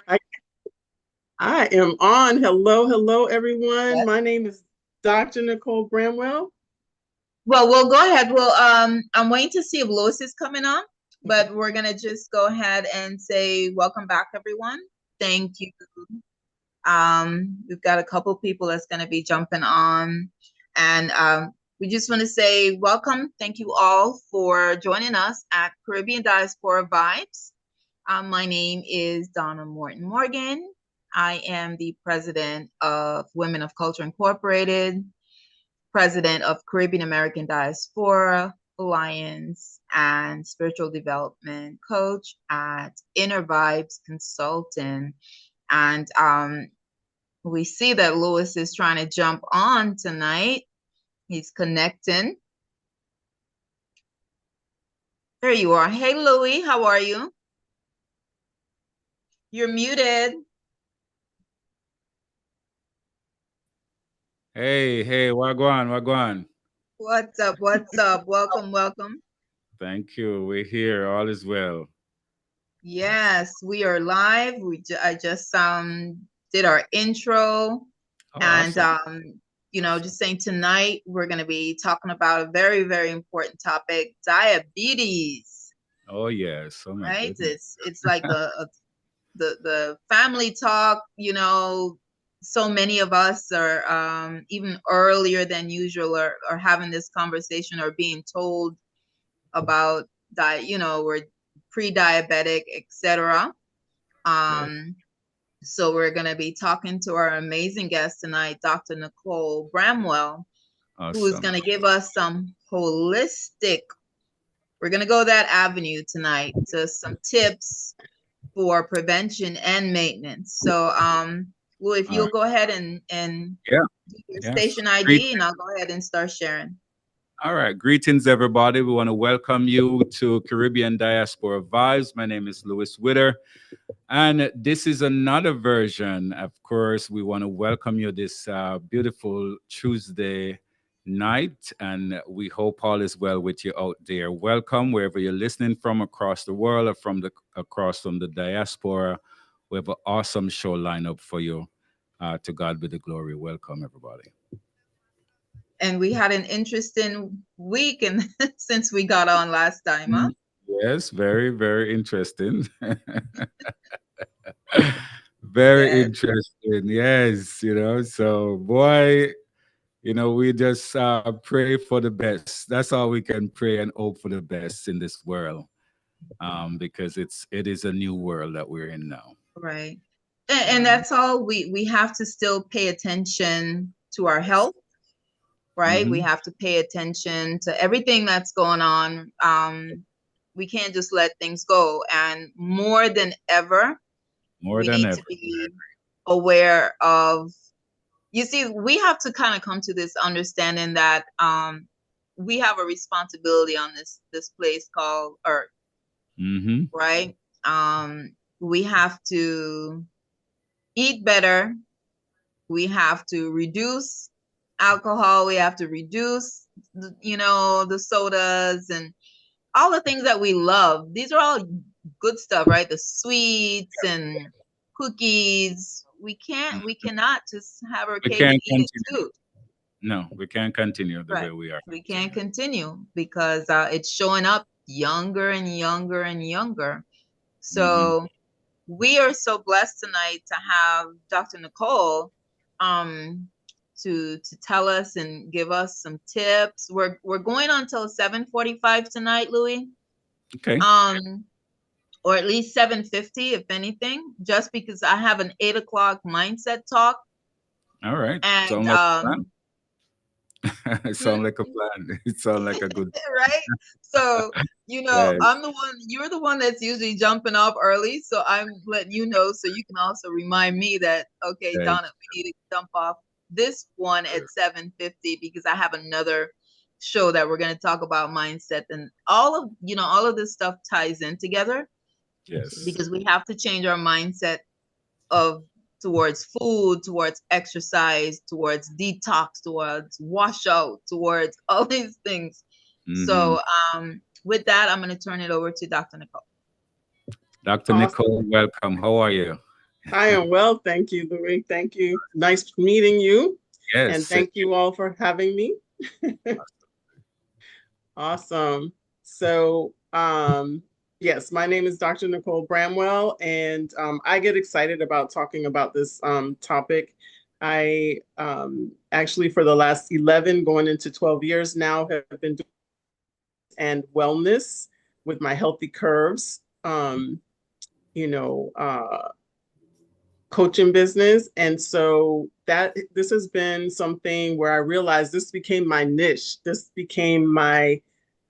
I, I am on. Hello, hello, everyone. Yes. My name is Dr. Nicole Bramwell. Well, we'll go ahead. Well, I'm waiting to see if Lois is coming on, but we're gonna just go ahead and say welcome back, everyone. Thank you. We've got a couple people that's gonna be jumping on, and we just want to say welcome. Thank you all for joining us at Caribbean Diaspora Vibes. My name is Donna Morton Morgan. I am the president of Women of Culture Incorporated, president of Caribbean American Diaspora Alliance, and spiritual development coach at Inner Vibes Consultant. And we see that Lewis is trying to jump on tonight. He's connecting. There you are. Hey, Louie, how are you? You're muted. Hey, wagwan, wagwan. What's up? What's up? Welcome, welcome. Thank you. We're here. All is well. Yes, we are live. I just did our intro, Oh, and awesome. just saying tonight we're going to be talking about a very, very important topic, diabetes. Oh, yes. Oh, my Right? goodness. It's like the family talk. So many of us are even earlier than usual are having this conversation or being told about diet. We're pre-diabetic, etc. Yeah. So we're going to be talking to our amazing guest tonight, Dr. Nicole Bramwell, who is Awesome. going to give us some holistic. We're going to go that avenue tonight to some tips for prevention and maintenance. So, Lou, if Uh, you'll go ahead and yeah. do your Yes. station ID, and I'll go ahead and start sharing. All right. Greetings, everybody. We want to welcome you to Caribbean Diaspora Vibes. My name is Louis Witter. And this is another version. Of course, we want to welcome you this beautiful Tuesday night. And we hope all is well with you out there. Welcome wherever you're listening from across the world or across from the diaspora. We have an awesome show lineup for you. To God be the glory. Welcome, everybody. And we had an interesting week, and since we got on last time, huh? Yes, very, very interesting. Very Yes. interesting. Yes, so boy, we just pray for the best. That's all we can pray and hope for the best in this world, because it is a new world that we're in now. Right. And Um, that's all we have to still pay attention to our yes. health, right? We Hmm. have to pay attention to everything that's going on. We can't just let things go. And more than ever, More we than need to ever. be aware of, you see, we have to kind of come to this understanding that we have a responsibility on this place called Earth, Hmm. right? We have to eat better. We have to reduce alcohol. We have to reduce, the sodas and all the things that we love. These are all good stuff, right? The sweets and cookies. We cannot just have our We cake and can't eat it continue. too. No, we can't continue the way Right. we are We can't continuing. continue because it's showing up younger and younger and younger. Hmm. So we are so blessed tonight to have Dr. Nicole um, to tell us and give us some tips. We're going until 7:45 tonight, Louis. Okay. Um, or at least 7:50, if anything, just because I have an 8 o'clock mindset talk. All right. And Sound like a plan. It hmm? sound like a plan. It sound like a good. Right? So, Yes. you're the one that's usually jumping off early. So I'm letting you know so you can also remind me that, okay, Yes. Donna, we need to jump off this one at 7:50 because I have another show that we're going to talk about mindset, and all of this stuff ties in together Yes. because we have to change our mindset of towards food, towards exercise, towards detox, towards washout, towards all these things. Hmm. So with that, I'm going to turn it over to Dr. Nicole. Dr. Awesome. Nicole, welcome. How are you? I am well, thank you, Louis. Thank you. Nice meeting you. And Yes. thank you all for having me. Awesome. So, yes, my name is Dr. Nicole Bramwell, and I get excited about talking about this topic. I actually, for the last 11, going into 12 years now, have been doing and wellness with my healthy curves. You know, coaching business. And so that this has been something where I realized this became my niche. This became my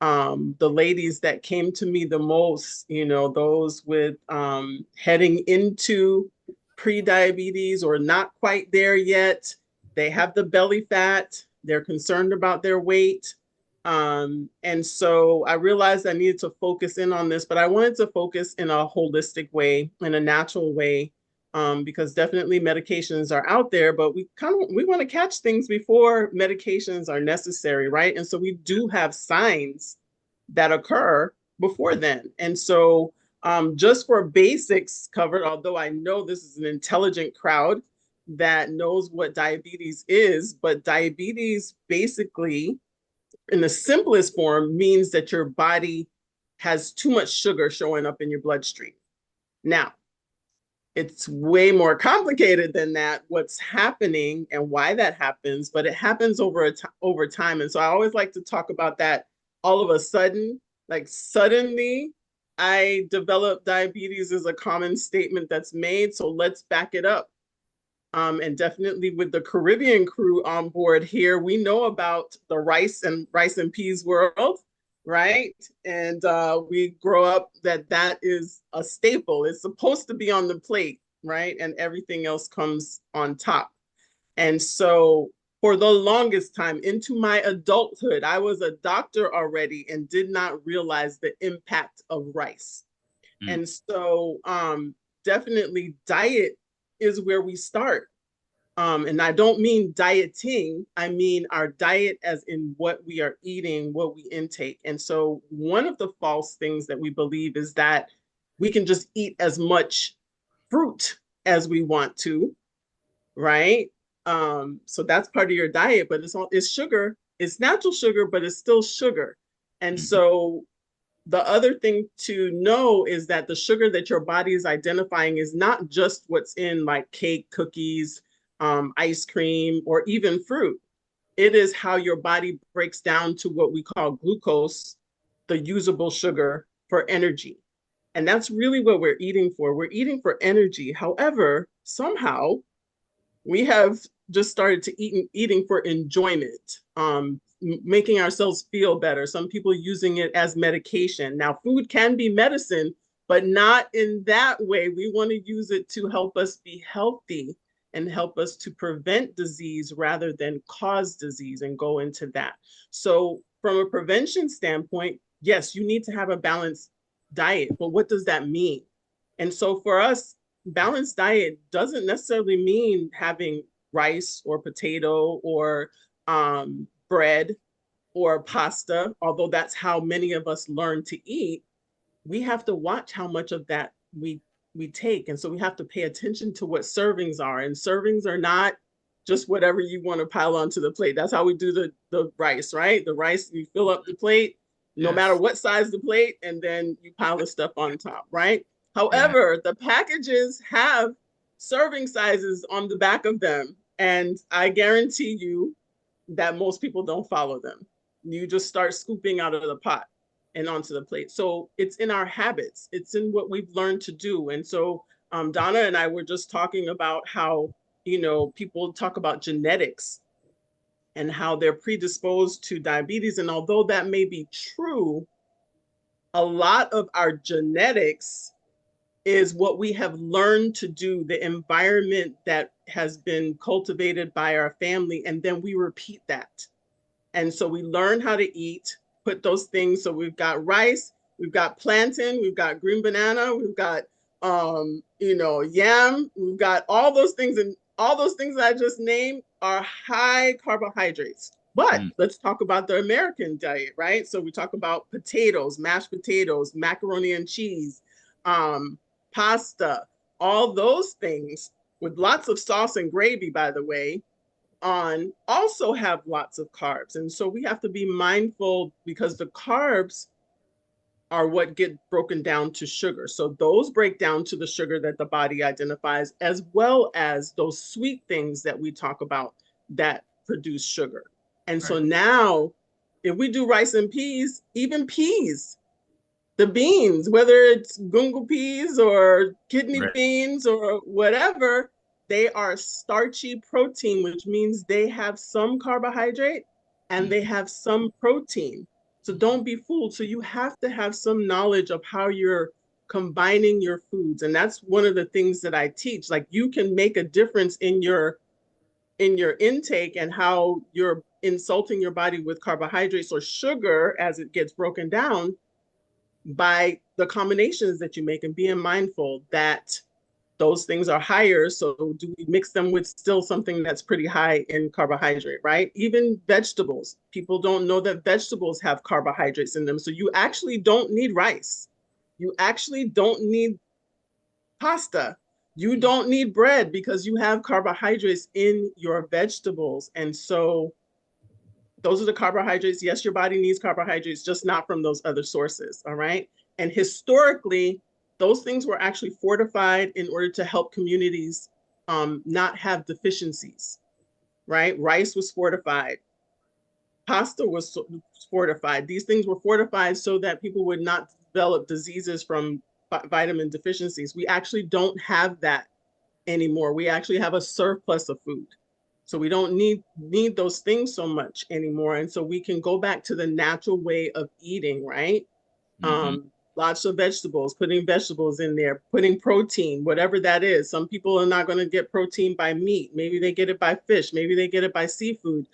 the ladies that came to me the most, those with heading into pre-diabetes or not quite there yet. They have the belly fat, they're concerned about their weight. And so I realized I needed to focus in on this, but I wanted to focus in a holistic way, in a natural way, because definitely medications are out there, but we want to catch things before medications are necessary, right? And so we do have signs that occur before then. And so just for basics covered, although I know this is an intelligent crowd that knows what diabetes is, but diabetes basically, in the simplest form, means that your body has too much sugar showing up in your bloodstream. Now, it's way more complicated than that, what's happening and why that happens, but it happens over time. And so I always like to talk about that all of a sudden, like suddenly I developed diabetes is a common statement that's made. So let's back it up. And definitely with the Caribbean crew on board here, we know about the rice and peas world, right? And we grow up that is a staple. It's supposed to be on the plate, right? And everything else comes on top. And so for the longest time into my adulthood, I was a doctor already and did not realize the impact of rice. And so definitely diet is where we start. And I don't mean dieting, I mean our diet as in what we are eating, what we intake. And so one of the false things that we believe is that we can just eat as much fruit as we want to, right? So that's part of your diet, but it's sugar, it's natural sugar, but it's still sugar. And so the other thing to know is that the sugar that your body is identifying is not just what's in like cake, cookies, ice cream, or even fruit. It is how your body breaks down to what we call glucose, the usable sugar for energy. And that's really what we're eating for. We're eating for energy. However, somehow we have just started to eating for enjoyment, making ourselves feel better. Some people using it as medication. Now, food can be medicine, but not in that way. We want to use it to help us be healthy and help us to prevent disease rather than cause disease, and go into that. So from a prevention standpoint, yes, you need to have a balanced diet, but what does that mean? And so for us, balanced diet doesn't necessarily mean having rice or potato or bread or pasta, although that's how many of us learn to eat. We have to watch how much of that we take. And so we have to pay attention to what servings are. And servings are not just whatever you want to pile onto the plate. That's how we do the rice, right? The rice, you fill up the plate, no matter what size the plate, and then you pile the stuff on top, right? However, the packages have serving sizes on the back of them. And I guarantee you that most people don't follow them. You just start scooping out of the pot and onto the plate. So it's in our habits. It's in what we've learned to do. And so Donna and I were just talking about how, people talk about genetics and how they're predisposed to diabetes. And although that may be true, a lot of our genetics is what we have learned to do, the environment that has been cultivated by our family, and then we repeat that. And so we learn how to eat, put those things. So we've got rice, we've got plantain, we've got green banana, we've got yam, we've got all those things, and all those things that I just named are high carbohydrates. But let's talk about the American diet, right? So we talk about potatoes, mashed potatoes, macaroni and cheese, pasta, all those things with lots of sauce and gravy, by the way, on also have lots of carbs. And so we have to be mindful because the carbs are what get broken down to sugar. So those break down to the sugar that the body identifies, as well as those sweet things that we talk about that produce sugar. And so now, if we do rice and peas, even peas, the beans, whether it's gungo peas or kidney beans or whatever, they are starchy protein, which means they have some carbohydrate and they have some protein. So don't be fooled. So you have to have some knowledge of how you're combining your foods. And that's one of the things that I teach. Like, you can make a difference in your intake and how you're insulting your body with carbohydrates or sugar as it gets broken down by the combinations that you make, and being mindful that those things are higher. So do we mix them with still something that's pretty high in carbohydrate, right? Even vegetables. People don't know that vegetables have carbohydrates in them. So you actually don't need rice. You actually don't need pasta. You don't need bread because you have carbohydrates in your vegetables. And so those are the carbohydrates. Yes, your body needs carbohydrates, just not from those other sources, all right? And historically, those things were actually fortified in order to help communities not have deficiencies, right? Rice was fortified. Pasta was fortified. These things were fortified so that people would not develop diseases from vitamin deficiencies. We actually don't have that anymore. We actually have a surplus of food. So we don't need those things so much anymore. And so we can go back to the natural way of eating, right? Lots of vegetables, putting vegetables in there, putting protein, whatever that is. Some people are not going to get protein by meat. Maybe they get it by fish. Maybe they get it by seafood.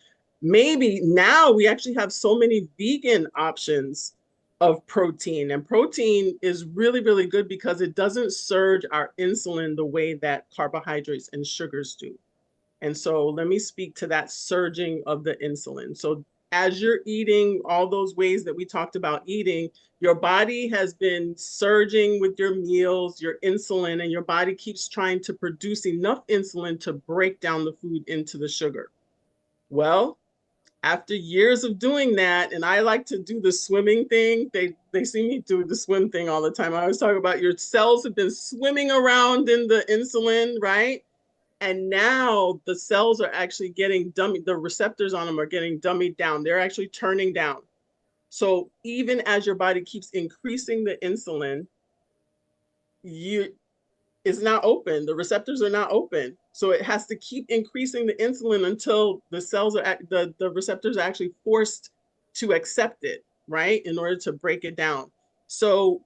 Maybe now we actually have so many vegan options of protein. And protein is really, really good because it doesn't surge our insulin the way that carbohydrates and sugars do. And so let me speak to that surging of the insulin. So as you're eating all those ways that we talked about eating, your body has been surging with your meals, your insulin, and your body keeps trying to produce enough insulin to break down the food into the sugar. Well, after years of doing that, and I like to do the swimming thing, they see me do the swim thing all the time. I always talk about your cells have been swimming around in the insulin, right? And now the cells are actually getting dummied, the receptors on them are getting dummied down. They're actually turning down. So even as your body keeps increasing the insulin, it's not open. The receptors are not open. So it has to keep increasing the insulin until the cells are the receptors are actually forced to accept it, right? In order to break it down. So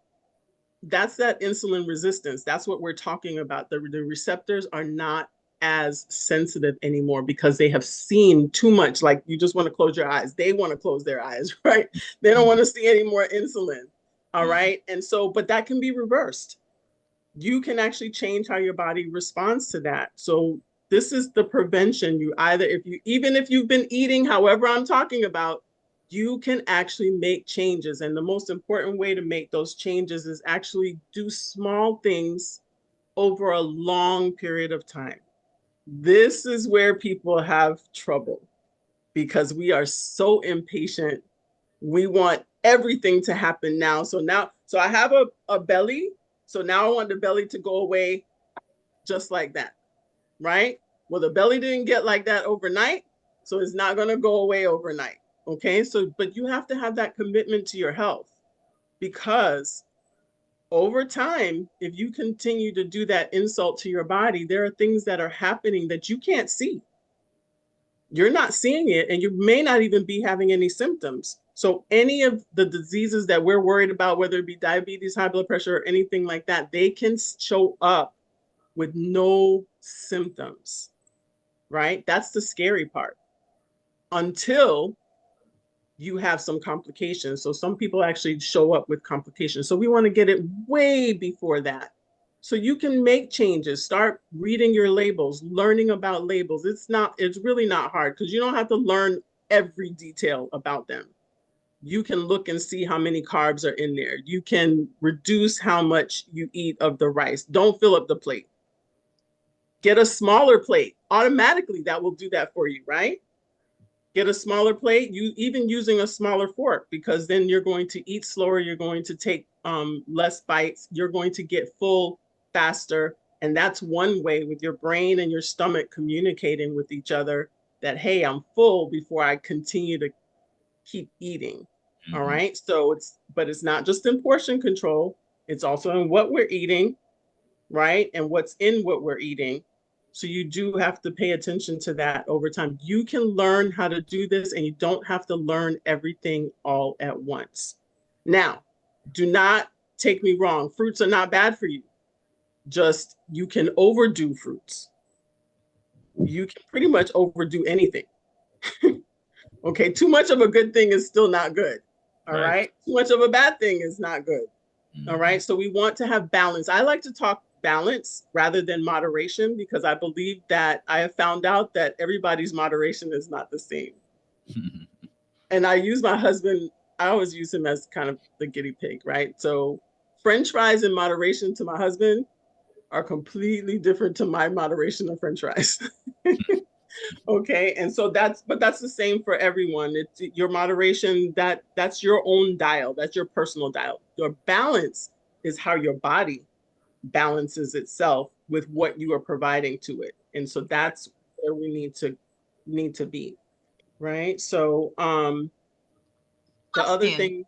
that's that insulin resistance. That's what we're talking about. The receptors are not as sensitive anymore because they have seen too much. Like, you just want to close your eyes. They want to close their eyes, right? They don't want to see any more insulin. All right. And so, but that can be reversed. You can actually change how your body responds to that. So this is the prevention. You either, even if you've been eating however I'm talking about, you can actually make changes. And the most important way to make those changes is actually do small things over a long period of time. This is where people have trouble because we are so impatient. We want everything to happen now. So I have a belly. So now I want the belly to go away just like that, right? Well, the belly didn't get like that overnight, so it's not going to go away overnight. Okay. So, but you have to have that commitment to your health, because over time, if you continue to do that insult to your body, there are things that are happening that you can't see. You're not seeing it, and you may not even be having any symptoms. So any of the diseases that we're worried about, whether it be diabetes, high blood pressure, or anything like that, they can show up with no symptoms, right? That's the scary part. Until you have some complications. So some people actually show up with complications. So we want to get it way before that. So you can make changes, start reading your labels, learning about labels. It's really not hard because you don't have to learn every detail about them. you can look and see how many carbs are in there. You can reduce how much you eat of the rice. Don't fill up the plate. Get a smaller plate. Automatically, that will do that for you, right? Get a smaller plate, you even using a smaller fork, because then you're going to eat slower, you're going to take less bites, you're going to get full faster. And that's one way with your brain and your stomach communicating with each other that, hey, I'm full before I continue to keep eating. All right. So it's not just in portion control, it's also in what we're eating, right? And what's in what we're eating. So you do have to pay attention to that over time. You can learn how to do this, and you don't have to learn everything all at once. Now, do not take me wrong. Fruits are not bad for you. Just you can overdo fruits. You can pretty much overdo anything. Okay, too much of a good thing is still not good. All right. Too much of a bad thing is not good. All right. So we want to have balance. I like to talk balance rather than moderation, because I believe that I have found out that everybody's moderation is not the same. And I use my husband, I always use him as kind of the guinea pig, right? So French fries in moderation to my husband are completely different to my moderation of French fries. Okay. And so that's the same for everyone. It's your moderation, that's your own dial. That's your personal dial. Your balance is how your body balances itself with what you are providing to it. And so that's where we need to be. Right. So the other thing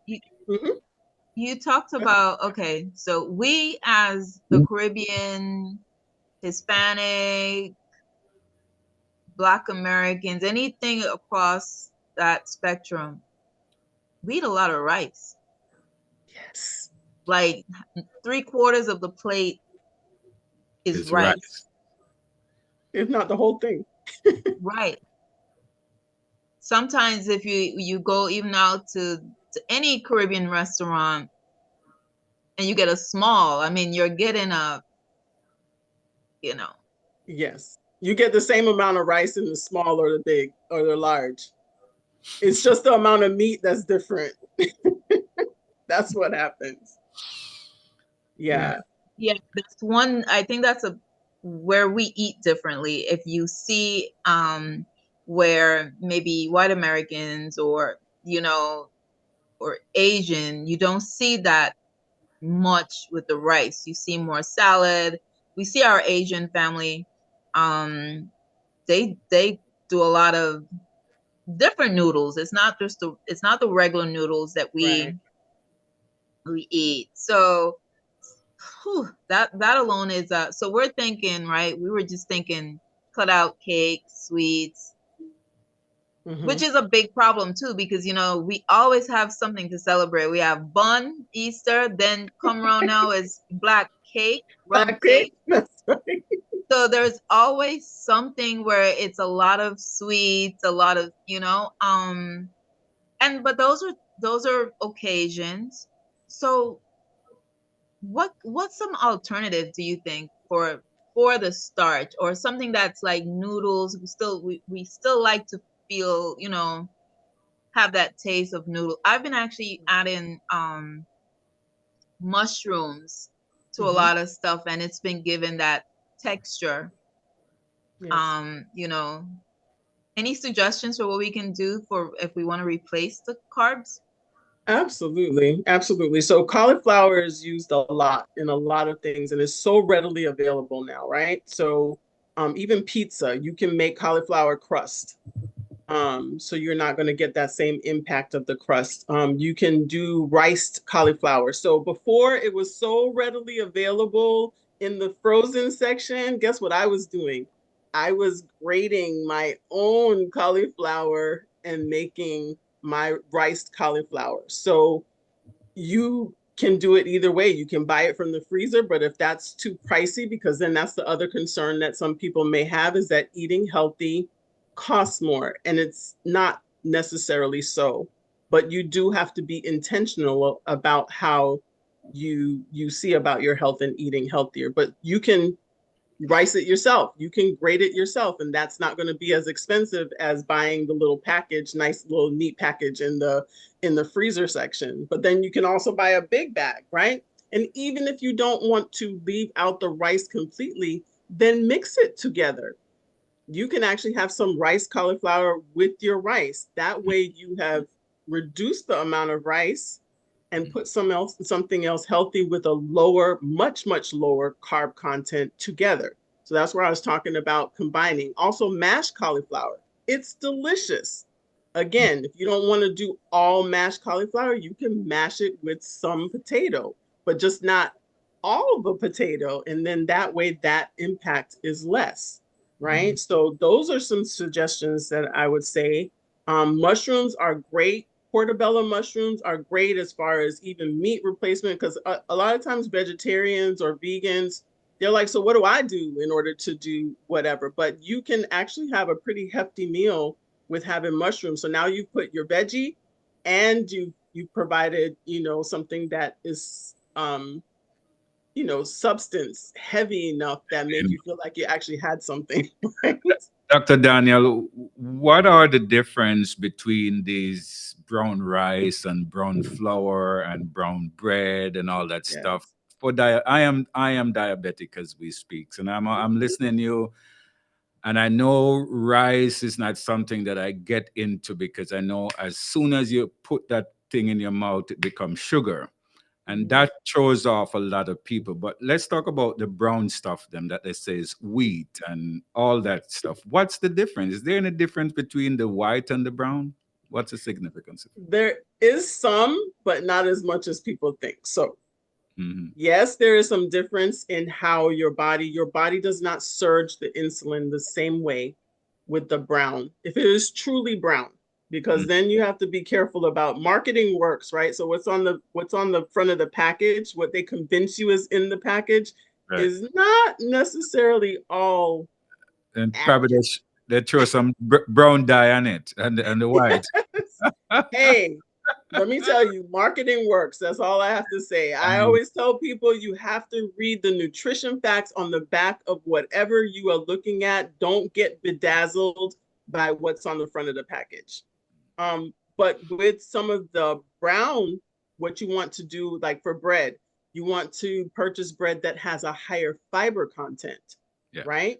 you talked about, okay, so we as the Caribbean, Hispanic, Black Americans, anything across that spectrum, we eat a lot of rice. Yes. Like 3/4 of the plate is rice. If not the whole thing. Right. Sometimes if you go even out to any Caribbean restaurant and you get a small, I mean, you're getting a, you know. Yes. You get the same amount of rice in the small or the big or the large. It's just the amount of meat that's different. That's what happens. Yeah. Yeah, that's one, I think that's where we eat differently. If you see where maybe white Americans or, or Asian, you don't see that much with the rice. You see more salad. We see our Asian family, they do a lot of different noodles. It's not the regular noodles that we eat. So that alone is so we're thinking, right? We were just thinking cut out cakes, sweets, which is a big problem too, because we always have something to celebrate. We have bun Easter, then come around now is black cake, rum cake. That's right. So there's always something where it's a lot of sweets, a lot of, but those are occasions. So what's some alternative do you think for the starch, or something that's like noodles? We still like to feel, have that taste of noodle. I've been actually adding mushrooms to a lot of stuff, and it's been given that texture. Yes. Any suggestions for what we can do for if we want to replace the carbs? Absolutely. Absolutely. So cauliflower is used a lot in a lot of things, and it's so readily available now, right? So even pizza, you can make cauliflower crust. So you're not going to get that same impact of the crust. You can do riced cauliflower. So before it was so readily available in the frozen section, guess what I was doing? I was grating my own cauliflower and making my riced cauliflower. So you can do it either way. You can buy it from the freezer, but if that's too pricey, because then that's the other concern that some people may have, is that eating healthy costs more, and it's not necessarily so. But you do have to be intentional about how you see about your health and eating healthier. But you can rice it yourself. You can grate it yourself, and that's not going to be as expensive as buying the little package, nice little neat package in the freezer section. But then you can also buy a big bag, right? And even if you don't want to leave out the rice completely, then mix it together. You can actually have some rice cauliflower with your rice. That way you have reduced the amount of rice and put something else healthy with a lower, much lower carb content together. So that's where I was talking about combining. Also, mashed cauliflower. It's delicious. Again, if you don't want to do all mashed cauliflower, you can mash it with some potato, but just not all of the potato. And then that way that impact is less, right? So those are some suggestions that I would say. Mushrooms are great. Portobello mushrooms are great as far as even meat replacement, because a lot of times vegetarians or vegans, they're like, so what do I do in order to do whatever? But you can actually have a pretty hefty meal with having mushrooms. So now you've put your veggie and you've provided, something that is, substance heavy enough that make you feel like you actually had something. Right? Dr. Daniel, what are the difference between these brown rice and brown flour and brown bread and all that stuff? Yes. For diet, I am diabetic as we speak, and I'm listening to you, and I know rice is not something that I get into because I know as soon as you put that thing in your mouth, it becomes sugar. And that throws off a lot of people. But let's talk about the brown stuff, them that they say is wheat and all that stuff. What's the difference? Is there any difference between the white and the brown? What's the significance of it? There is some, but not as much as people think. So Mm-hmm. yes, there is some difference in how your body does not surge the insulin the same way with the brown. If it is truly brown, because then you have to be careful about marketing works, right? So what's on the front of the package, what they convince you is in the package Right. is not necessarily all And probably accurate. they throw some brown dye on it and the white. Hey, let me tell you, marketing works. That's all I have to say. I always tell people you have to read the nutrition facts on the back of whatever you are looking at. Don't get bedazzled by what's on the front of the package. But with some of the brown, what you want to do, like for bread, you want to purchase bread that has a higher fiber content, Yeah. right?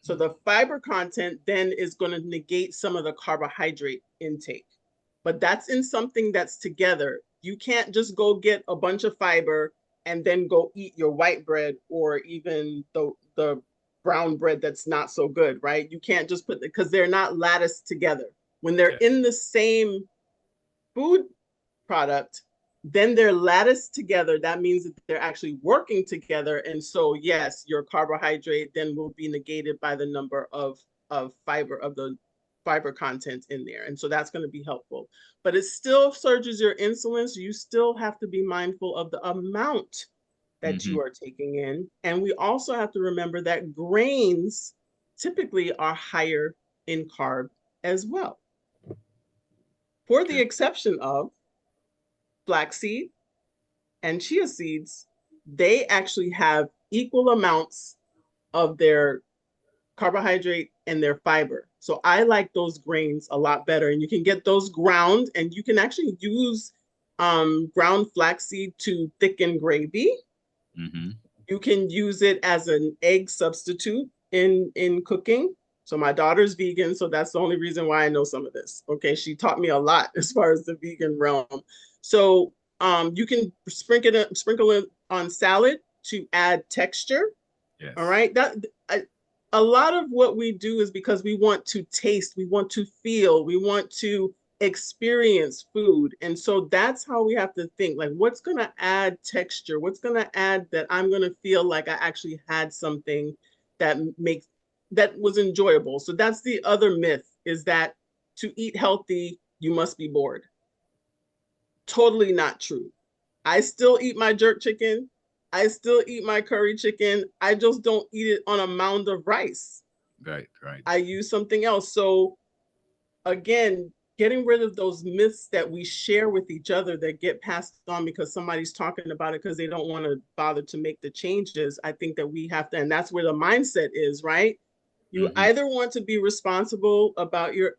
So the fiber content then is going to negate some of the carbohydrate intake. But that's in something that's together. You can't just go get a bunch of fiber and then go eat your white bread or even the brown bread that's not so good, right? You can't just put because they're not latticed together. When they're in the same food product, then they're latticed together. That means that they're actually working together. And so, yes, your carbohydrate then will be negated by the number of fiber, of the fiber content in there. And so that's going to be helpful. But it still surges your insulin. So you still have to be mindful of the amount that you are taking in. And we also have to remember that grains typically are higher in carb as well, for the exception of flaxseed and chia seeds. They actually have equal amounts of their carbohydrate and their fiber. So I like those grains a lot better. And you can get those ground, and you can actually use ground flaxseed to thicken gravy. You can use it as an egg substitute in cooking. So my daughter's vegan, so that's the only reason why I know some of this. Okay, she taught me a lot as far as the vegan realm. So you can sprinkle it on salad to add texture. Yes. All right. A lot of what we do is because we want to taste, we want to feel, we want to experience food. And so that's how we have to think, like, what's going to add texture? What's going to add that I'm going to feel like I actually had something that was enjoyable. So that's the other myth, is that to eat healthy, you must be bored. Totally not true. I still eat my jerk chicken. I still eat my curry chicken. I just don't eat it on a mound of rice. Right. I use something else. So again, getting rid of those myths that we share with each other that get passed on because somebody's talking about it because they don't want to bother to make the changes. I think that we have to, and that's where the mindset is, right? You either want to be responsible about your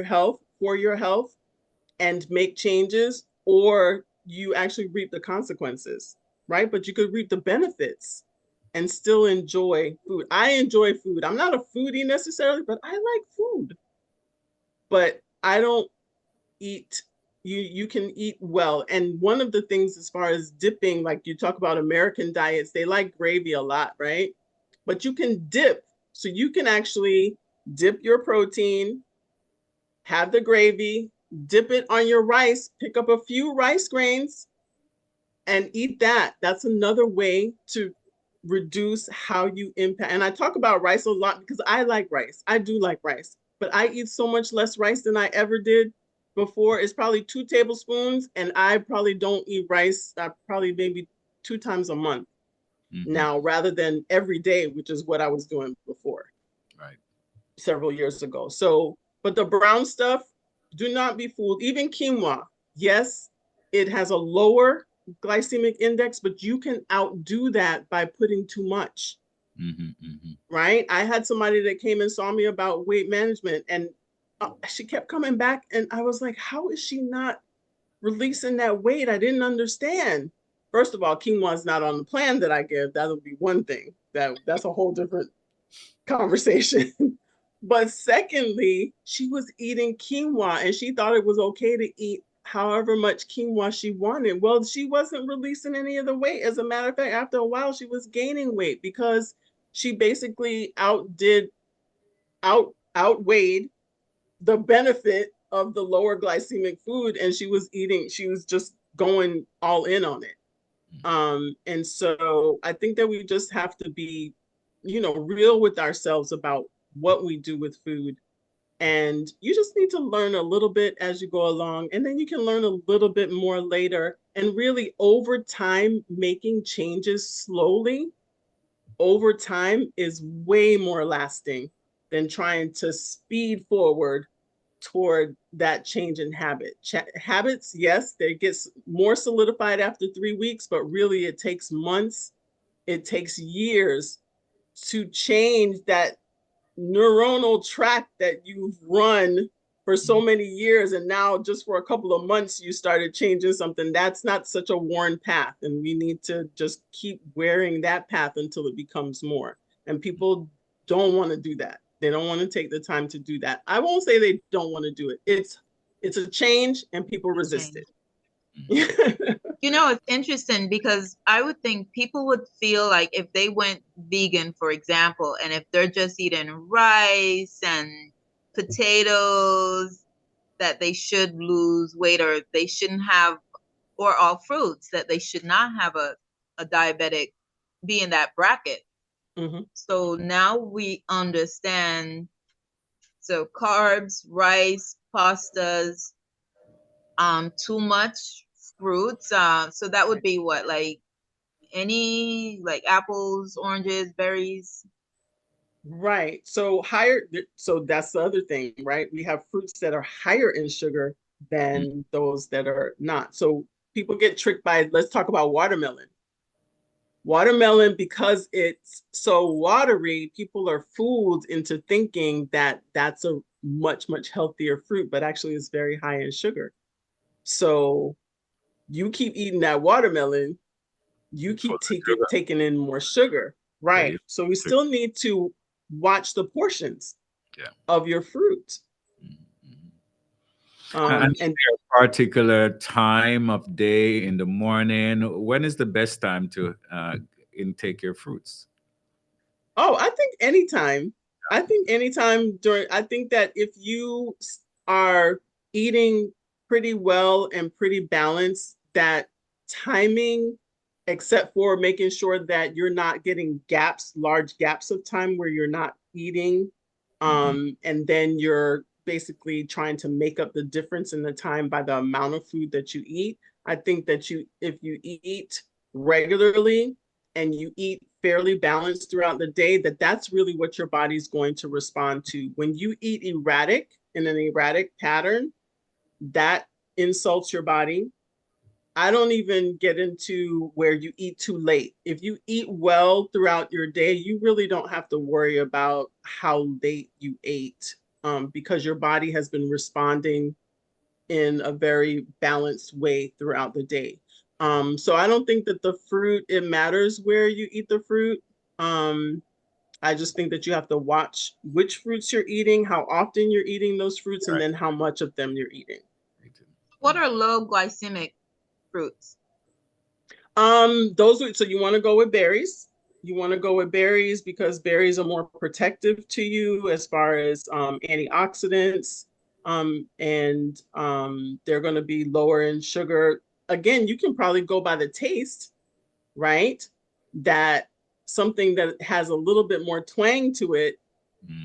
health, for your health, and make changes, or you actually reap the consequences, right? But you could reap the benefits and still enjoy food. I enjoy food. I'm not a foodie necessarily, but I like food. But I don't eat, you can eat well. And one of the things as far as dipping, like you talk about American diets, they like gravy a lot, right? But you can dip. So you can actually dip your protein, have the gravy, dip it on your rice, pick up a few rice grains and eat that. That's another way to reduce how you impact. And I talk about rice a lot because I like rice. I do like rice, but I eat so much less rice than I ever did before. It's probably 2 tablespoons, and I probably don't eat rice probably maybe 2 times a month now, rather than every day, which is what I was doing before. Right. Several years ago. So, but the brown stuff, do not be fooled. Even quinoa, yes, it has a lower glycemic index, but you can outdo that by putting too much. Right? I had somebody that came and saw me about weight management, and she kept coming back, and I was like, how is she not releasing that weight? I didn't understand. First of all, quinoa is not on the plan that I give. That would be one thing. That's a whole different conversation. But secondly, she was eating quinoa and she thought it was okay to eat however much quinoa she wanted. Well, she wasn't releasing any of the weight. As a matter of fact, after a while, she was gaining weight because she basically outweighed the benefit of the lower glycemic food, and she was just going all in on it. And so I think that we just have to be, real with ourselves about what we do with food. And you just need to learn a little bit as you go along, and then you can learn a little bit more later. And really, over time, making changes slowly over time is way more lasting than trying to speed forward toward that change in habits. Yes, they get more solidified after 3 weeks, but really it takes months, it takes years to change that neuronal track that you've run for so many years, and now just for a couple of months you started changing something. That's not such a worn path, and we need to just keep wearing that path until it becomes more. And people don't want to do that. They don't want to take the time to do that. I won't say they don't want to do it. It's a change, and people resist it. It's interesting because I would think people would feel like if they went vegan, for example, and if they're just eating rice and potatoes, that they should lose weight, or they shouldn't have, or all fruits, that they should not have a diabetic be in that bracket. So now we understand. So carbs, rice, pastas, too much fruits. So that would be what, like any, like apples, oranges, berries. Right. So that's the other thing, right? We have fruits that are higher in sugar than those that are not. So people get tricked by, let's talk about watermelon. Watermelon, because it's so watery, people are fooled into thinking that that's a much, much healthier fruit, but actually it's very high in sugar. So you keep eating that watermelon, you keep taking in more sugar. Right. So we still need to watch the portions of your fruit. And a particular time of day in the morning, when is the best time to intake your fruits? Oh, I think anytime. I think that if you are eating pretty well and pretty balanced, that timing, except for making sure that you're not getting large gaps of time where you're not eating, and then you're basically trying to make up the difference in the time by the amount of food that you eat. I think that if you eat regularly and you eat fairly balanced throughout the day, that's really what your body's going to respond to. When you eat in an erratic pattern, that insults your body. I don't even get into where you eat too late. If you eat well throughout your day, you really don't have to worry about how late you ate, because your body has been responding in a very balanced way throughout the day. So I don't think that the fruit, it matters where you eat the fruit. I just think that you have to watch which fruits you're eating, how often you're eating those fruits, and Right. then how much of them you're eating. What are low glycemic fruits? So you want to go with berries. You want to go with berries because berries are more protective to you as far as antioxidants. And they're going to be lower in sugar. Again, you can probably go by the taste, right? That something that has a little bit more twang to it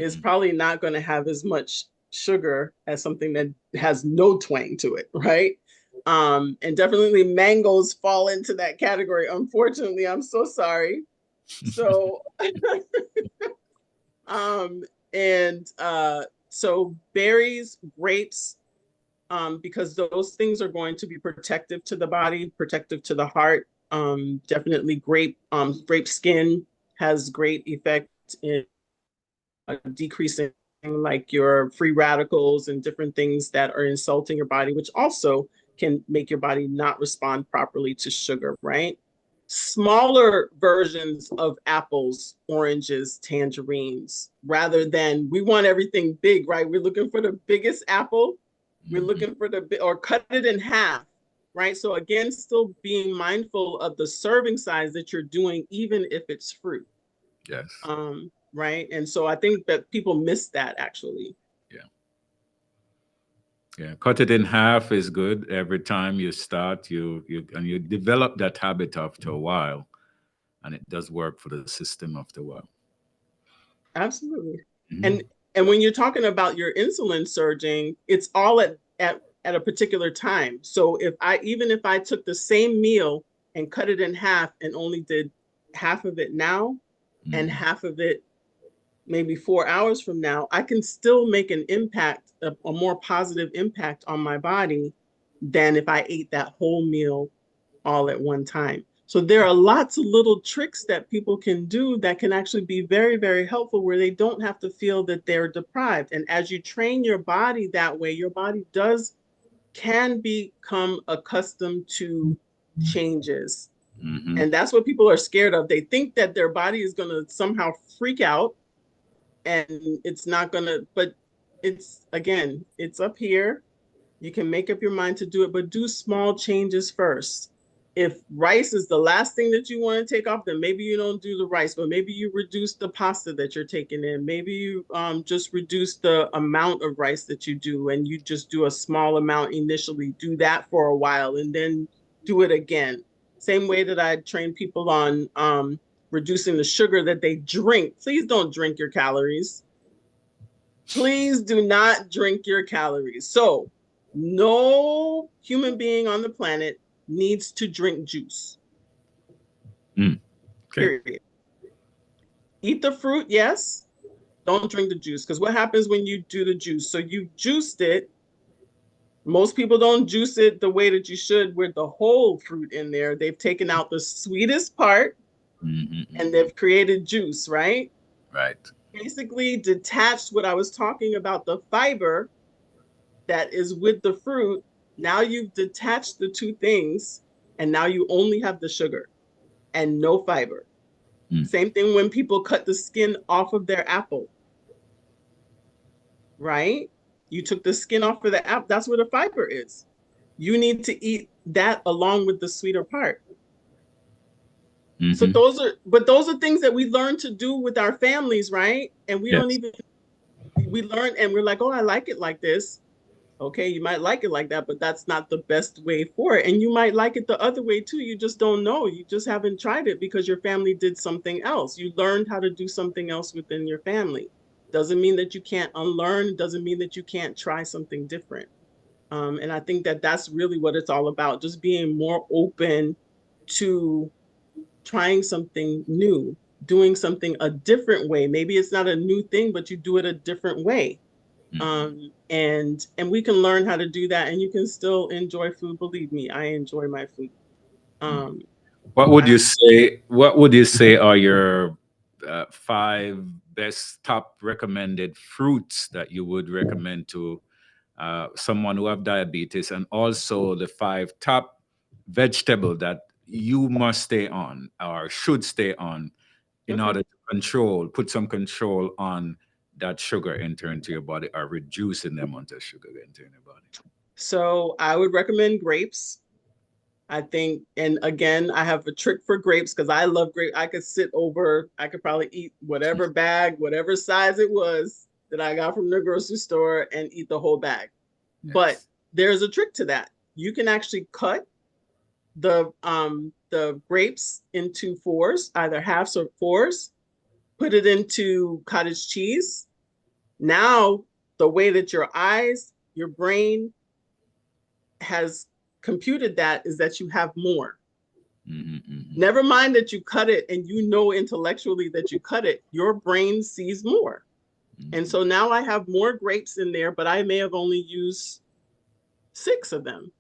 is probably not going to have as much sugar as something that has no twang to it, right? And definitely mangoes fall into that category. Unfortunately, I'm so sorry. So, so berries, grapes, because those things are going to be protective to the body, protective to the heart. Definitely grape skin has great effect in decreasing like your free radicals and different things that are insulting your body, which also can make your body not respond properly to sugar, right? Smaller versions of apples, oranges, tangerines, rather than we want everything big, right? We're looking for the biggest apple. We're looking for or cut it in half, right? So again, still being mindful of the serving size that you're doing, even if it's fruit. Yes. Right. And so I think that people miss that actually. Yeah. Yeah. Cut it in half is good. Every time you start, you develop that habit after a while, and it does work for the system after a while. Absolutely. And when you're talking about your insulin surging, it's all at a particular time. So even if I took the same meal and cut it in half and only did half of it now and half of it maybe 4 hours from now, I can still make an impact, a more positive impact on my body than if I ate that whole meal all at one time. So there are lots of little tricks that people can do that can actually be very, very helpful where they don't have to feel that they're deprived. And as you train your body that way, your body can become accustomed to changes. And that's what people are scared of. They think that their body is going to somehow freak out and it's not going to, but it's up here. You can make up your mind to do it, but do small changes first. If rice is the last thing that you want to take off, then maybe you don't do the rice, but maybe you reduce the pasta that you're taking in. Maybe you just reduce the amount of rice that you do, and you just do a small amount initially. Do that for a while, and then do it again. Same way that I train people on reducing the sugar that they drink. Please don't drink your calories. Please do not drink your calories. So no human being on the planet needs to drink juice. Okay. Period. Eat the fruit, yes. Don't drink the juice. Because what happens when you do the juice? So you juiced it. Most people don't juice it the way that you should with the whole fruit in there. They've taken out the sweetest part and they've created juice, right? Right. Basically detached what I was talking about, the fiber that is with the fruit. Now you've detached the two things and now you only have the sugar and no fiber. Same thing when people cut the skin off of their apple, right? You took the skin off of the apple. That's where the fiber is. You need to eat that along with the sweeter part. So those are things that we learn to do with our families, right? And we don't even, we learn and we're like, oh, I like it like this. Okay, you might like it like that, but that's not the best way for it. And you might like it the other way too. You just don't know. You just haven't tried it because your family did something else. You learned how to do something else within your family. Doesn't mean that you can't unlearn. Doesn't mean that you can't try something different. And I think that that's really what it's all about. Just being more open to trying something new, doing something a different way. Maybe it's not a new thing, but you do it a different way. And we can learn how to do that, and you can still enjoy food. Believe me, I enjoy my food. What would you say? What would you say are your 5 best top recommended fruits that you would recommend to someone who have diabetes, and also the 5 top vegetable that you must stay on or should stay on in Okay. order to put some control on that sugar entering into your body, or reducing the amount of sugar entering your body? So I would recommend grapes. I think, and again, I have a trick for grapes because I love grape. I could probably eat whatever bag, whatever size it was that I got from the grocery store, and eat the whole bag. But Yes. there's a trick to that. You can actually cut the grapes into fours, either halves or fours, put it into cottage cheese. Now, the way that your eyes, your brain has computed that is that you have more. Never mind that you cut it and you know intellectually that you cut it, your brain sees more. And so now I have more grapes in there, but I may have only used 6 of them.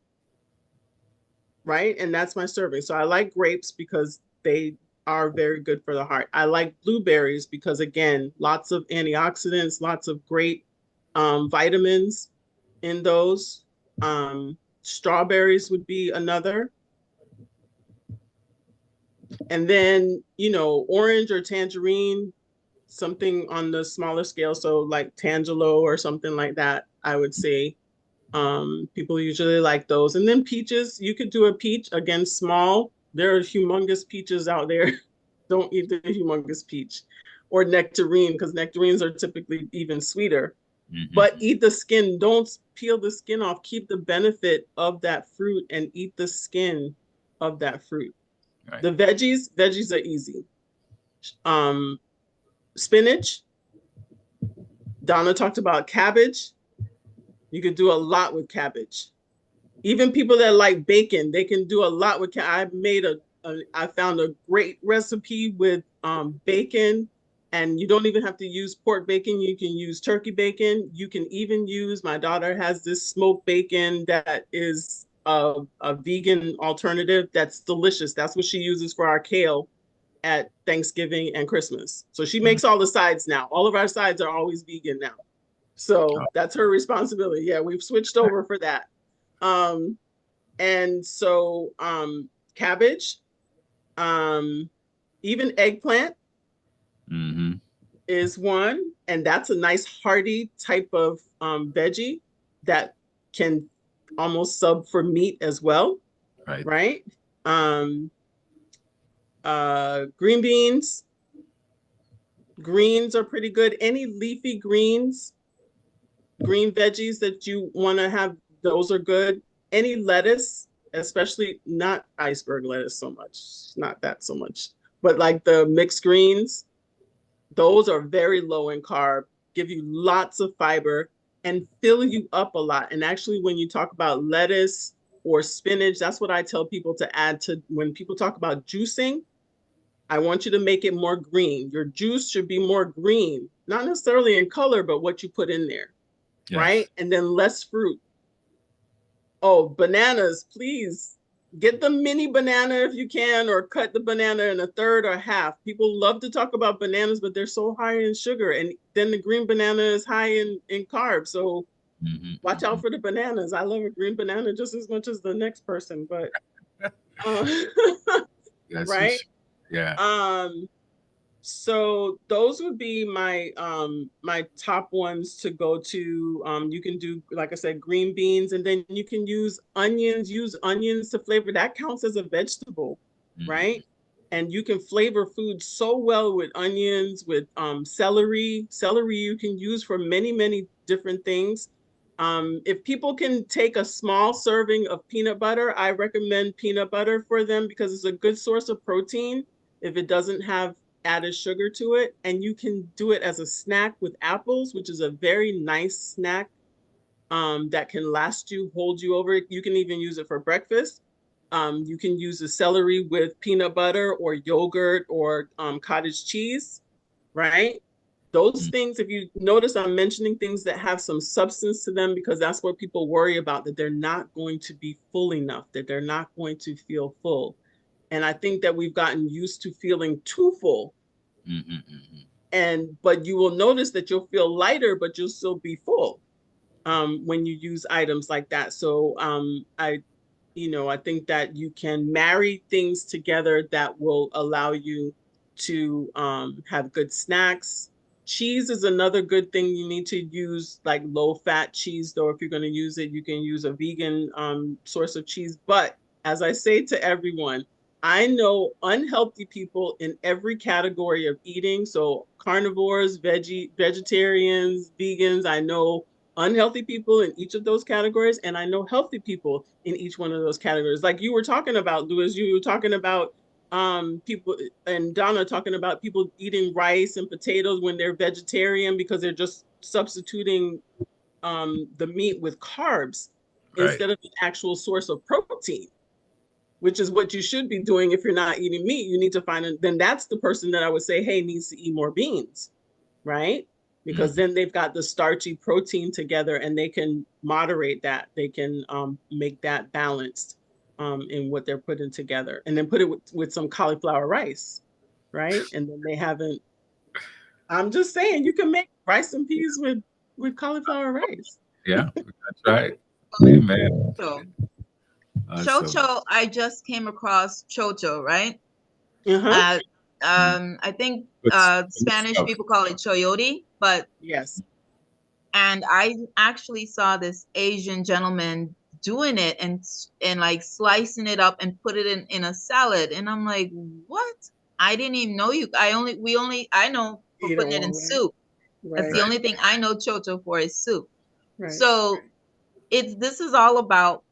Right? And that's my serving. So I like grapes because they are very good for the heart. I like blueberries because, again, lots of antioxidants, lots of great vitamins in those. Strawberries would be another. And then, orange or tangerine, something on the smaller scale. So like Tangelo or something like that, I would say. People usually like those. And then peaches, you could do a peach, again, small. There are humongous peaches out there. Don't eat the humongous peach. Or nectarine, because nectarines are typically even sweeter. But eat the skin. Don't peel the skin off. Keep the benefit of that fruit and eat the skin of that fruit. Right. The veggies are easy. Spinach. Donna talked about cabbage. You could do a lot with cabbage. Even people that like bacon, they can do a lot with I found a great recipe with bacon, and you don't even have to use pork bacon. You can use turkey bacon. You can even use, my daughter has this smoked bacon that is a vegan alternative that's delicious. That's what she uses for our kale at Thanksgiving and Christmas. So she makes all the sides now. All of our sides are always vegan now. So that's her responsibility. Yeah, we've switched over for that. And so cabbage, even eggplant is one, and that's a nice hearty type of veggie that can almost sub for meat as well. Right? Green beans, greens are pretty good. Any leafy greens, green veggies that you want to have, those are good. Any lettuce, especially not iceberg lettuce so much, not that so much, but like the mixed greens, those are very low in carb, give you lots of fiber, and fill you up a lot. And actually, when you talk about lettuce or spinach, that's what I tell people to add to when people talk about juicing. I want you to make it more green. Your juice should be more green, not necessarily in color, but what you put in there. Yes. Right? And then less fruit. Oh, bananas, please get the mini banana if you can, or cut the banana in a third or half. People love to talk about bananas, but they're so high in sugar. And then the green banana is high in carbs. So watch out for the bananas. I love a green banana just as much as the next person, but right? Yeah. So those would be my my top ones to go to. You can do, like I said, green beans, and then you can use onions. Use onions to flavor. That counts as a vegetable, right? And you can flavor food so well with onions, with celery. Celery you can use for many different things. If people can take a small serving of peanut butter, I recommend peanut butter for them because it's a good source of protein if it doesn't have added sugar to it. And you can do it as a snack with apples, which is a very nice snack that can last you, hold you over. You can even use it for breakfast. You can use the celery with peanut butter or yogurt or cottage cheese, right? Those things, if you notice, I'm mentioning things that have some substance to them because that's what people worry about, that they're not going to be full enough, that they're not going to feel full. And I think that we've gotten used to feeling too full. But you will notice that you'll feel lighter, but you'll still be full when you use items like that. So I think that you can marry things together that will allow you to have good snacks. Cheese is another good thing. You need to use like low fat cheese, though. If you're going to use it, you can use a vegan source of cheese. But as I say to everyone, I know unhealthy people in every category of eating. So carnivores, vegetarians, vegans. I know unhealthy people in each of those categories, and I know healthy people in each one of those categories. Like you were talking about, Louis, you were talking about people, and Donna talking about people eating rice and potatoes when they're vegetarian because they're just substituting the meat with carbs instead of an actual source of protein, which is what you should be doing. If you're not eating meat, you need to then that's the person that I would say, hey, needs to eat more beans, right? Because then they've got the starchy protein together and they can moderate that. They can make that balanced in what they're putting together, and then put it with some cauliflower rice, right? And then they haven't, I'm just saying, you can make rice and peas with cauliflower rice. Yeah, that's right. Amen. So, Awesome. chocho, I just came across chocho, right? Uh-huh. I think Spanish people call it choyote, but yes. And I actually saw this Asian gentleman doing it and like slicing it up and put it in a salad, and I'm like, what? I didn't even know you. I know for putting it in soup. Right. That's the only thing I know chocho for is soup. Right. So this is all about,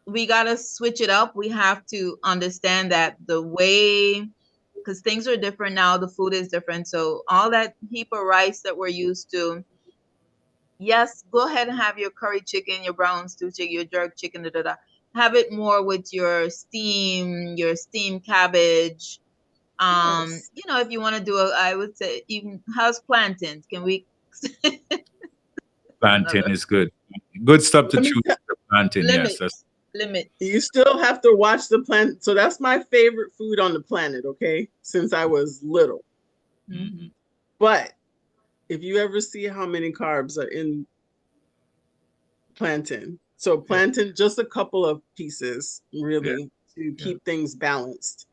we got to switch it up. We have to understand that the way, because things are different now, the food is different. So all that heap of rice that we're used to, yes, go ahead and have your curry chicken, your brown stew chicken, your jerk chicken, have it more with your steamed cabbage. Yes. If you want to do I would say, even how's plantains? Can we plantain is good. Good substitute for plantain, limit yes. limit. You still have to watch the planet. So that's my favorite food on the planet, okay? Since I was little. But if you ever see how many carbs are in plantain, so plantain, just a couple of pieces, really, to keep things balanced.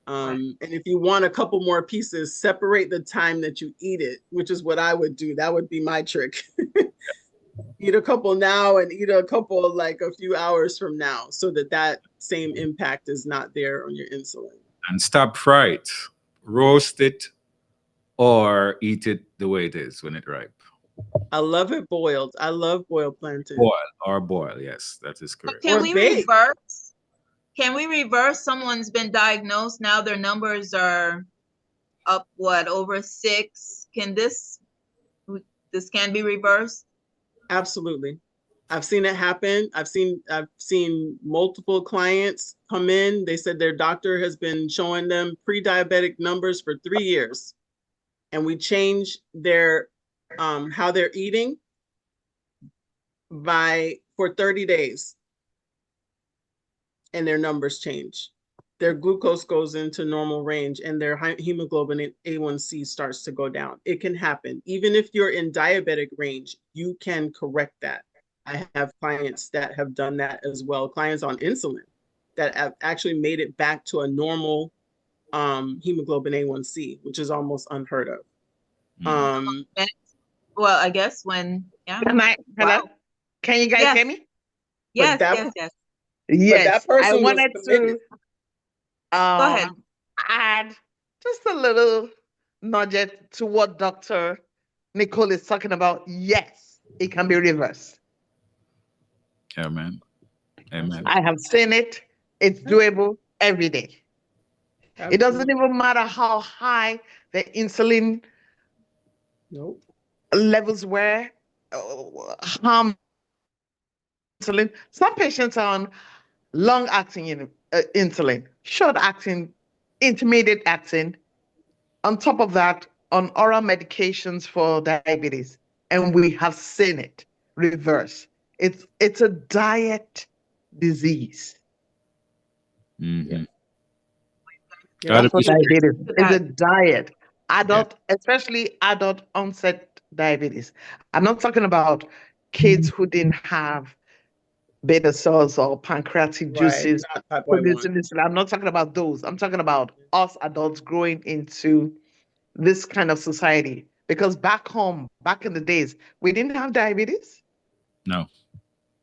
And if you want a couple more pieces, separate the time that you eat it, which is what I would do. That would be my trick. Eat a couple now and eat a couple like a few hours from now, so that same impact is not there on your insulin. And stop fried. Roast it or eat it the way it is when it's ripe. I love it boiled. I love boiled plantain. Boil, yes, that is correct. Can we reverse? Can we reverse? Someone's been diagnosed, now their numbers are up, over 6. Can this can be reversed? Absolutely. I've seen it happen. I've seen multiple clients come in. They said their doctor has been showing them pre-diabetic numbers for 3 years. And we change their how they're eating for 30 days. And their numbers change. Their glucose goes into normal range and their hemoglobin A1C starts to go down. It can happen. Even if you're in diabetic range, you can correct that. I have clients that have done that as well. Clients on insulin that have actually made it back to a normal hemoglobin A1C, which is almost unheard of. Well, I guess when, Hello? Wow. Can you guys hear me? Yes. Yes, I wanted to go ahead. add just a little nugget to what Dr. Nicole is talking about. Yes, it can be reversed. Amen. I have seen it. It's doable every day. Absolutely. It doesn't even matter how high the insulin levels were. Insulin. Some patients are on long-acting insulin, short-acting, intermediate-acting. On top of that, on oral medications for diabetes, and we have seen it reverse. It's a diet disease. Mhm. Yeah. Gotta That's what be strict. diabetes is. It's a diet. Yeah. Especially adult onset diabetes. I'm not talking about kids who didn't have beta cells or pancreatic Right. juices Not type 1. producing this. I'm not talking about those. I'm talking about us adults growing into this kind of society. Because back home, back in the days, we didn't have diabetes. No.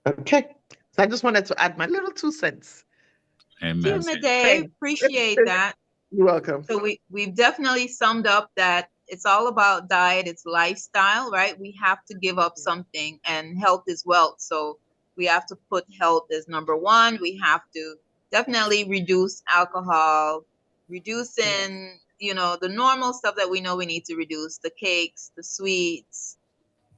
Okay. So I just wanted to add my little 2 cents. Thank you, Amen. Midday. Appreciate that. You're welcome. So we've definitely summed up that it's all about diet, it's lifestyle, right? We have to give up something, and health is wealth. So we have to put health as number one. We have to definitely reduce alcohol, reducing, the normal stuff that we know we need to reduce, the cakes, the sweets.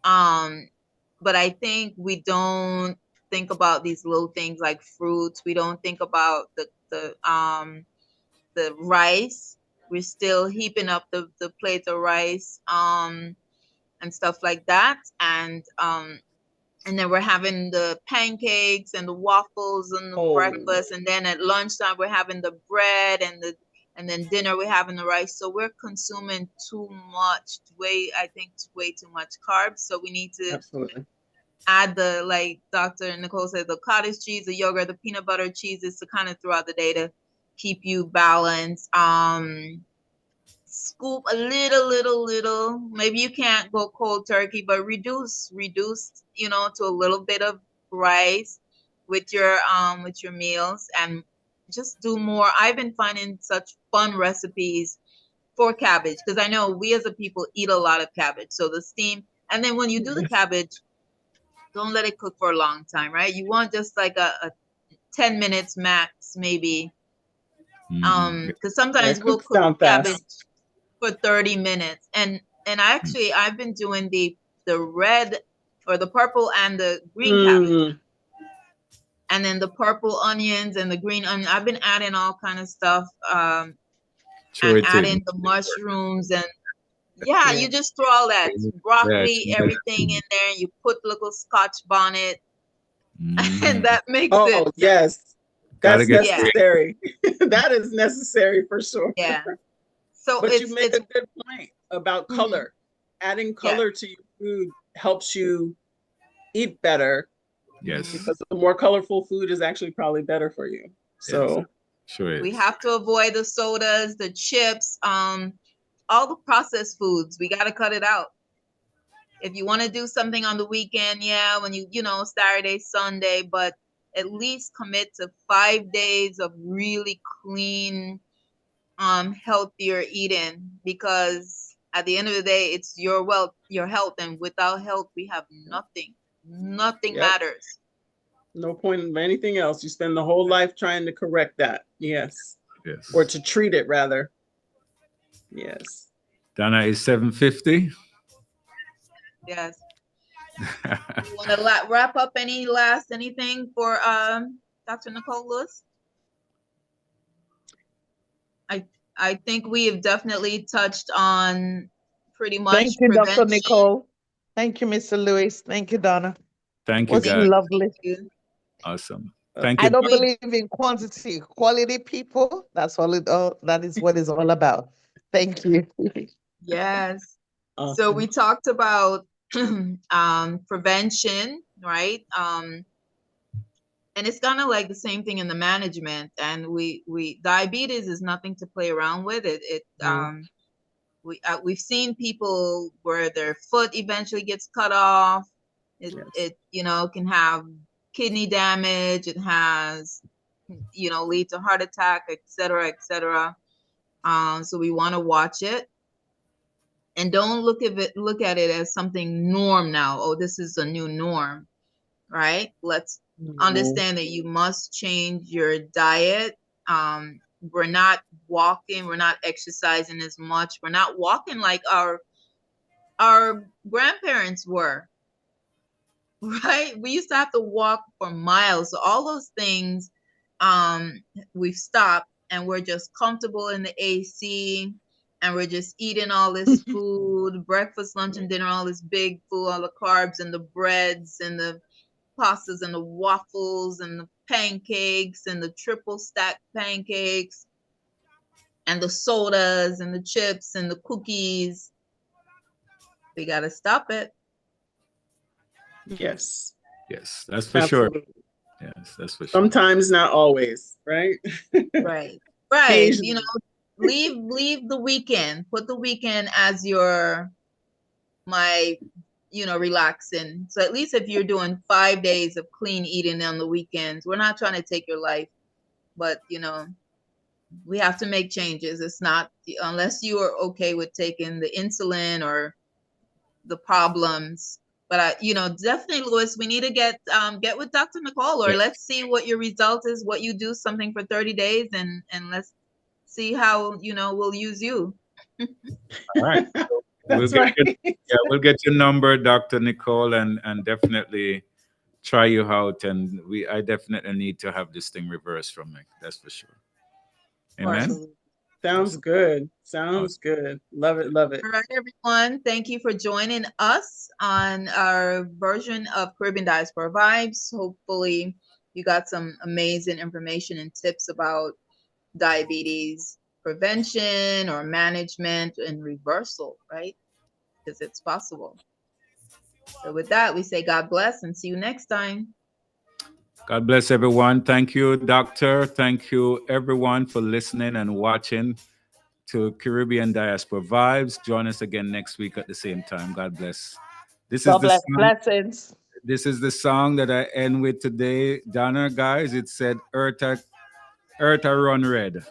But I think we don't think about these little things like fruits. We don't think about the rice. We're still heaping up the plates of rice and stuff like that. And then we're having the pancakes and the waffles and the breakfast, and then at lunchtime we're having the bread and then dinner we're having the rice. So we're consuming too much, way too much carbs. So we need to Absolutely. add the, like Dr. Nicole said, the cottage cheese, the yogurt, the peanut butter cheeses to kind of throughout the day to keep you balanced. Scoop a little. Maybe you can't go cold turkey, but reduce, to a little bit of rice with your meals, and just do more. I've been finding such fun recipes for cabbage, because I know we as a people eat a lot of cabbage. So the steam, and then when you do the cabbage, don't let it cook for a long time, right? You want just like a 10 minutes max, maybe. Because sometimes it we'll cooks cook down cabbage fast. for 30 minutes. And actually I've been doing the red or the purple and the green cabbage. And then the purple onions and the green onion. I've been adding all kind of stuff. And adding the mushrooms and you just throw all that broccoli, everything in there, and you put little Scotch bonnet, and that makes it. Oh, yes. Gotta That's get necessary. That is necessary for sure. Yeah. So But you make a good point about color. Adding color to your food helps you eat better. Yes. Because the more colorful food is actually probably better for you. So sure is. We have to avoid the sodas, the chips, all the processed foods. We got to cut it out. If you want to do something on the weekend, when Saturday, Sunday, but at least commit to 5 days of really clean, healthier eating, because at the end of the day, it's your wealth, your health, and without health, we have nothing. Nothing matters. No point in anything else. You spend the whole life trying to correct that. Yes. Or to treat it rather. Yes. Donna is 7:50. Yes. You want to wrap up anything for Dr. Nicole Lewis? I think we have definitely touched on pretty much. Thank you, prevention. Dr. Nicole. Thank you, Mr. Lewis. Thank you, Donna. Thank you, guys. Lovely. Awesome. Thank you. I don't believe in quantity, quality people. That is what it's all about. Thank you. Yes. Awesome. So we talked about prevention, right? And it's kind of like the same thing in the management. And we diabetes is nothing to play around with. We've seen people where their foot eventually gets cut off. It can have kidney damage. It has, lead to heart attack, etc., etc. So we want to watch it, and don't look at it as something norm now. Oh, this is a new norm, right? Let's understand that you must change your diet. We're not walking, we're not exercising as much. We're not walking like our grandparents were, right? We used to have to walk for miles. So all those things, we've stopped, and we're just comfortable in the AC. and we're just eating all this food, breakfast, lunch, and dinner, all this big food, all the carbs and the breads and the pastas and the waffles and the pancakes and the triple stacked pancakes and the sodas and the chips and the cookies. We got to stop it. Yes. Yes, that's for sure. Absolutely. Yes, that's for sure. Sometimes, not always, right? Right. Right. Occasionally. You know, leave the weekend. Put the weekend as your relaxing. So at least if you're doing 5 days of clean eating on the weekends, we're not trying to take your life, but we have to make changes. It's not, unless you are okay with taking the insulin or the problems. But definitely, Louis, we need to get with Dr. Nicole, or let's see what your result is, what you do something for 30 days, and let's see how we'll use you. All right. That's right. We'll get your number, Dr. Nicole, and definitely try you out. And I definitely need to have this thing reversed from me. That's for sure. Amen. Absolutely. Sounds good. Sounds good. Love it. Love it. All right, everyone. Thank you for joining us on our version of Caribbean Diaspora Vibes. Hopefully, you got some amazing information and tips about diabetes prevention or management and reversal, right? Because it's possible. So with that, we say God bless and see you next time. God bless everyone. Thank you, Doctor. Thank you, everyone, for listening and watching to Caribbean Diaspora Vibes. Join us again next week at the same time. God bless. God bless. Blessings. This is the song that I end with today. Donna, guys, it said, Eartha Run Red.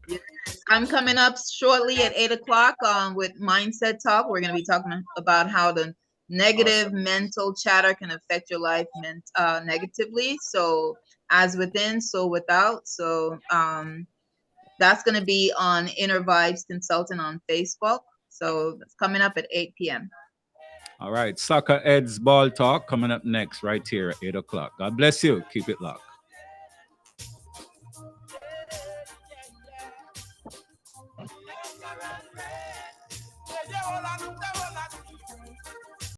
Yes. I'm coming up shortly at 8 o'clock with Mindset Talk. We're going to be talking about how the negative mental chatter can affect your life negatively. So as within, so without. So that's going to be on Inner Vibes Consultant on Facebook. So it's coming up at 8 p.m. All right. Soccer Ed's Ball Talk coming up next right here at 8 o'clock. God bless you. Keep it locked.